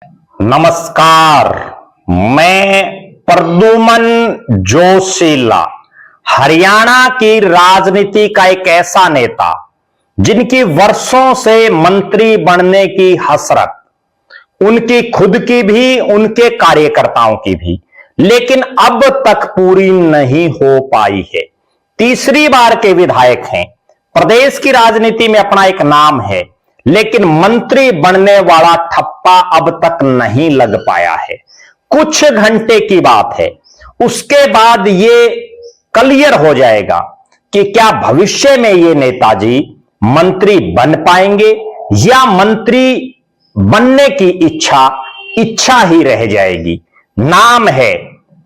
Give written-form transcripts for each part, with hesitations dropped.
नमस्कार, मैं प्रद्युमन जोशीला हरियाणा की राजनीति का एक ऐसा नेता जिनकी वर्षों से मंत्री बनने की हसरत, उनकी खुद की भी उनके कार्यकर्ताओं की भी, लेकिन अब तक पूरी नहीं हो पाई है। तीसरी बार के विधायक हैं, प्रदेश की राजनीति में अपना एक नाम है, लेकिन मंत्री बनने वाला ठप्पा अब तक नहीं लग पाया है। कुछ घंटे की बात है, उसके बाद ये क्लियर हो जाएगा कि क्या भविष्य में ये नेताजी मंत्री बन पाएंगे या मंत्री बनने की इच्छा ही रह जाएगी। नाम है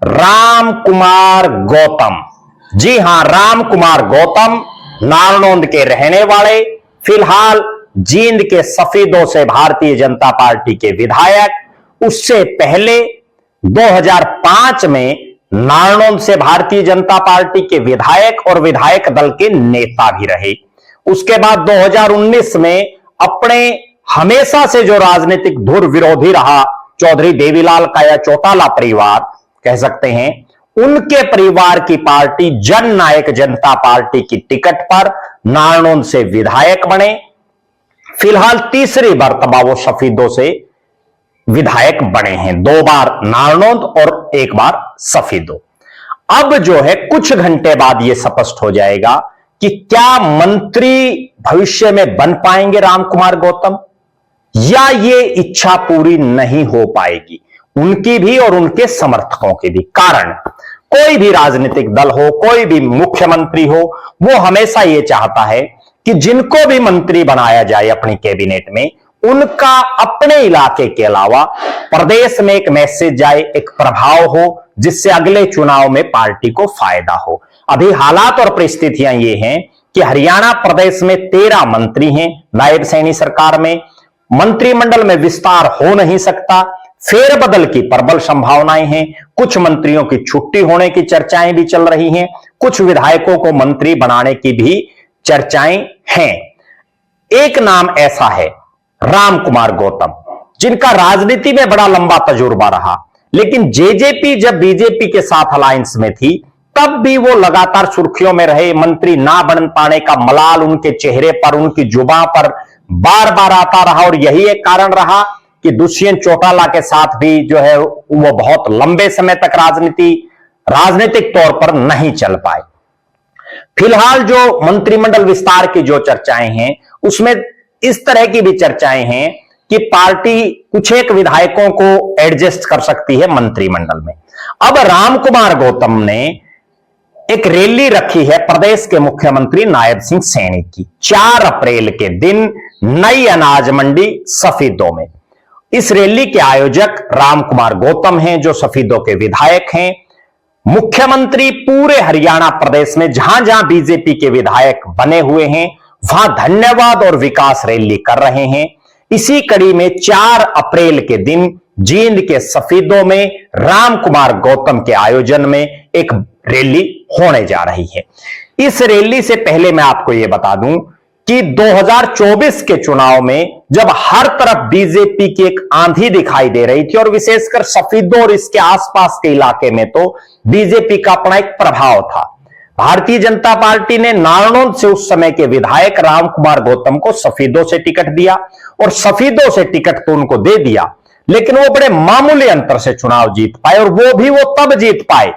राम कुमार गौतम। जी हां, राम कुमार गौतम नारनौंद के रहने वाले, फिलहाल जींद के सफीदों से भारतीय जनता पार्टी के विधायक। उससे पहले 2005 में नारनौंद से भारतीय जनता पार्टी के विधायक और विधायक दल के नेता भी रहे। उसके बाद 2019 में अपने हमेशा से जो राजनीतिक धुर विरोधी रहा चौधरी देवीलाल का या चौटाला परिवार कह सकते हैं, उनके परिवार की पार्टी जन नायक जनता पार्टी की टिकट पर नारनौंद से विधायक बने। फिलहाल तीसरी मर्तबा वो सफीदों से विधायक बने हैं, 2 बार नारनौंद और 1 बार सफीदों। अब जो है कुछ घंटे बाद यह स्पष्ट हो जाएगा कि क्या मंत्री भविष्य में बन पाएंगे राम कुमार गौतम या ये इच्छा पूरी नहीं हो पाएगी, उनकी भी और उनके समर्थकों की भी। कारण कोई भी राजनीतिक दल हो, कोई भी मुख्यमंत्री हो, वो हमेशा ये चाहता है कि जिनको भी मंत्री बनाया जाए अपनी कैबिनेट में, उनका अपने इलाके के अलावा प्रदेश में एक मैसेज जाए, एक प्रभाव हो, जिससे अगले चुनाव में पार्टी को फायदा हो। अभी हालात और परिस्थितियां ये हैं कि हरियाणा प्रदेश में 13 मंत्री हैं नायब सैनी सरकार में, मंत्रिमंडल में विस्तार हो नहीं सकता, फेरबदल की प्रबल संभावनाएं हैं, कुछ मंत्रियों की छुट्टी होने की चर्चाएं भी चल रही हैं, कुछ विधायकों को मंत्री बनाने की भी चर्चाएं हैं। एक नाम ऐसा है राम कुमार गौतम, जिनका राजनीति में बड़ा लंबा तजुर्बा रहा, लेकिन जेजेपी जब बीजेपी के साथ अलायंस में थी तब भी वो लगातार सुर्खियों में रहे। मंत्री ना बन पाने का मलाल उनके चेहरे पर, उनकी जुबान पर बार बार आता रहा और यही एक कारण रहा कि दुष्यंत चौटाला के साथ भी जो है वो बहुत लंबे समय तक राजनीतिक तौर पर नहीं चल पाए। फिलहाल जो मंत्रिमंडल विस्तार की जो चर्चाएं हैं, उसमें इस तरह की भी चर्चाएं हैं कि पार्टी कुछ एक विधायकों को एडजस्ट कर सकती है मंत्रिमंडल में। अब राम कुमार गौतम ने एक रैली रखी है प्रदेश के मुख्यमंत्री नायब सिंह सैनी की 4 अप्रैल के दिन नई अनाज मंडी सफीदों में। इस रैली के आयोजक राम कुमार गौतम हैं, जो सफीदों के विधायक हैं। मुख्यमंत्री पूरे हरियाणा प्रदेश में जहां जहां बीजेपी के विधायक बने हुए हैं वहां धन्यवाद और विकास रैली कर रहे हैं। इसी कड़ी में 4 अप्रैल के दिन जींद के सफीदों में राम कुमार गौतम के आयोजन में एक रैली होने जा रही है। इस रैली से पहले मैं आपको यह बता दूं कि 2024 के चुनाव में जब हर तरफ बीजेपी की एक आंधी दिखाई दे रही थी और विशेषकर सफीदों और इसके आसपास के इलाके में तो बीजेपी का अपना एक प्रभाव था, भारतीय जनता पार्टी ने नारनौंद से उस समय के विधायक राम कुमार गौतम को सफीदों से टिकट दिया और सफीदों से टिकट तो उनको दे दिया, लेकिन वो बड़े मामूली अंतर से चुनाव जीत पाए। और वो तब जीत पाए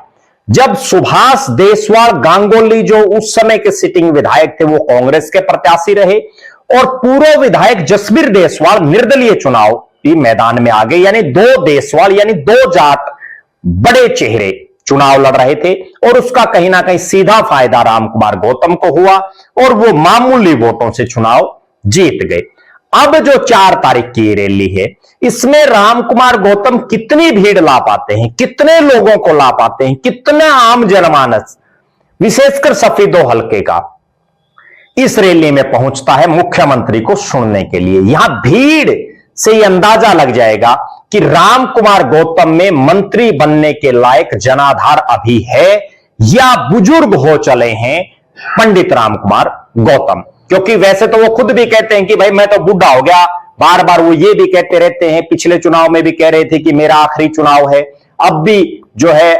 जब सुभाष देसवाल गांगुली, जो उस समय के सिटिंग विधायक थे, वो कांग्रेस के प्रत्याशी रहे और पूर्व विधायक जसबीर देसवाल निर्दलीय चुनाव की मैदान में आ गए। यानी 2 देसवाल यानी 2 जाट बड़े चेहरे चुनाव लड़ रहे थे और उसका कहीं ना कहीं सीधा फायदा राम कुमार गौतम को हुआ और वो मामूली वोटों से चुनाव जीत गए। अब जो 4 तारीख की रैली है, इसमें राम कुमार गौतम कितनी भीड़ ला पाते हैं, कितने लोगों को ला पाते हैं, कितना आम जनमानस विशेषकर सफीदों हल्के का इस रैली में पहुंचता है मुख्यमंत्री को सुनने के लिए। यहां भीड़ से यह अंदाजा लग जाएगा कि राम कुमार गौतम में मंत्री बनने के लायक जनाधार अभी है या बुजुर्ग हो चले हैं पंडित राम कुमार गौतम। क्योंकि वैसे तो वो खुद भी कहते हैं कि भाई मैं तो बूढ़ा हो गया, बार बार वो ये भी कहते रहते हैं, पिछले चुनाव में भी कह रहे थे कि मेरा आखिरी चुनाव है, अब भी जो है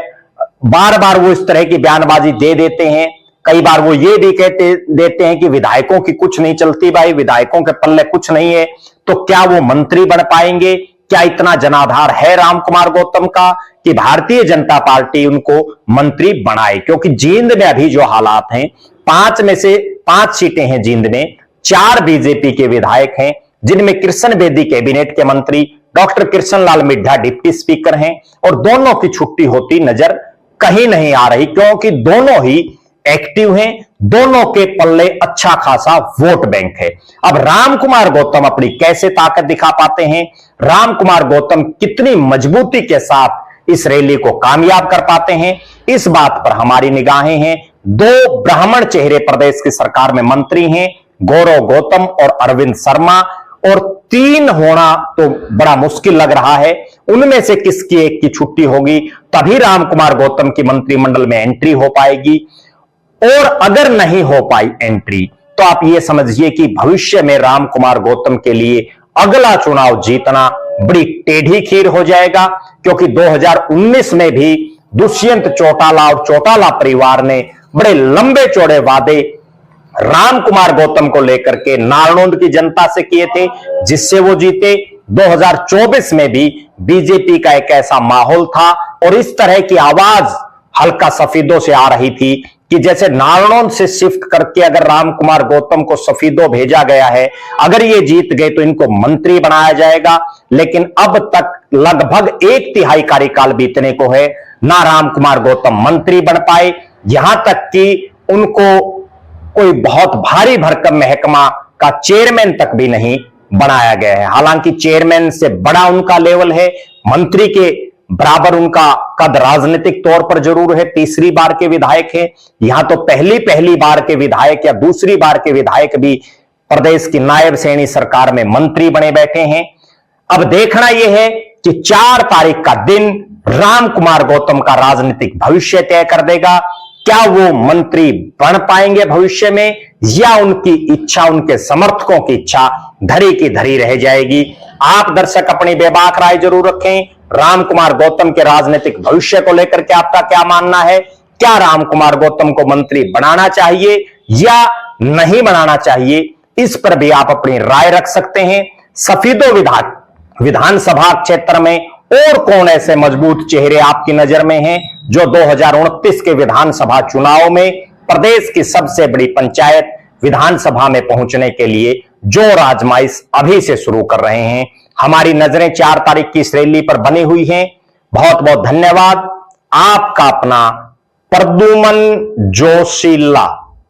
बार बार वो इस तरह की बयानबाजी दे देते हैं। कई बार वो ये भी कहते देते हैं कि विधायकों की कुछ नहीं चलती भाई, विधायकों के पल्ले कुछ नहीं है, तो क्या वो मंत्री बन पाएंगे? क्या इतना जनाधार है रामकुमार गौतम का कि भारतीय जनता पार्टी उनको मंत्री बनाए? क्योंकि जींद में अभी जो हालात हैं, 5 में से 5 सीटें हैं जींद में, 4 बीजेपी के विधायक हैं, जिनमें कृष्ण बेदी कैबिनेट के मंत्री, डॉक्टर कृष्ण लाल मिड्ढा डिप्टी स्पीकर हैं, और दोनों की छुट्टी होती नजर कहीं नहीं आ रही, क्योंकि दोनों ही एक्टिव हैं, दोनों के पल्ले अच्छा खासा वोट बैंक है। अब रामकुमार गौतम अपनी कैसे ताकत दिखा पाते हैं, रामकुमार गौतम कितनी मजबूती के साथ इस रैली को कामयाब कर पाते हैं, इस बात पर हमारी निगाहें हैं। 2 ब्राह्मण चेहरे प्रदेश की सरकार में मंत्री हैं, गौरव गौतम और अरविंद शर्मा, और 3 होना तो बड़ा मुश्किल लग रहा है। उनमें से किसकी एक की छुट्टी होगी, तभी रामकुमार गौतम की मंत्रिमंडल में एंट्री हो पाएगी। और अगर नहीं हो पाई एंट्री, तो आप ये समझिए कि भविष्य में रामकुमार गौतम के लिए अगला चुनाव जीतना बड़ी टेढ़ी खीर हो जाएगा, क्योंकि 2019 में भी दुष्यंत चौटाला और चौटाला परिवार ने बड़े लंबे चौड़े वादे रामकुमार गौतम को लेकर के नारनौंद की जनता से किए थे, जिससे वो जीते। 2024 में भी बीजेपी का एक ऐसा माहौल था और इस तरह की आवाज हल्का सफेदों से आ रही थी कि जैसे नारनौंद से शिफ्ट करके अगर रामकुमार गौतम को सफेदों भेजा गया है, अगर ये जीत गए तो इनको मंत्री बनाया जाएगा। लेकिन अब तक लगभग 1/3 कार्यकाल बीतने को है, ना रामकुमार गौतम मंत्री बन पाए, यहां तक कि उनको कोई बहुत भारी भरकम महकमा का चेयरमैन तक भी नहीं बनाया गया है। हालांकि चेयरमैन से बड़ा उनका लेवल है, मंत्री के बराबर उनका कद राजनीतिक तौर पर जरूर है, तीसरी बार के विधायक है। यहां तो पहली बार के विधायक या दूसरी बार के विधायक भी प्रदेश की नायब श्रेणी सरकार में मंत्री बने बैठे हैं। अब देखना यह है कि 4 तारीख का दिन रामकुमार गौतम का राजनीतिक भविष्य तय कर देगा। क्या वो मंत्री बन पाएंगे भविष्य में, या उनकी इच्छा, उनके समर्थकों की इच्छा धरी की धरी रह जाएगी? आप दर्शक अपनी बेबाक राय जरूर रखें। रामकुमार गौतम के राजनीतिक भविष्य को लेकर के आपका क्या मानना है? क्या रामकुमार गौतम को मंत्री बनाना चाहिए या नहीं बनाना चाहिए? इस पर भी आप अपनी राय रख सकते हैं। सफीदो विधानसभा क्षेत्र में और कौन ऐसे मजबूत चेहरे आपकी नजर में हैं जो 2029 के विधानसभा चुनाव में प्रदेश की सबसे बड़ी पंचायत विधानसभा में पहुंचने के लिए जोर आजमाइश अभी से शुरू कर रहे हैं? हमारी नजरें 4 तारीख की इस रैली पर बनी हुई हैं। बहुत बहुत धन्यवाद। आपका अपना प्रद्युमन जोशीला।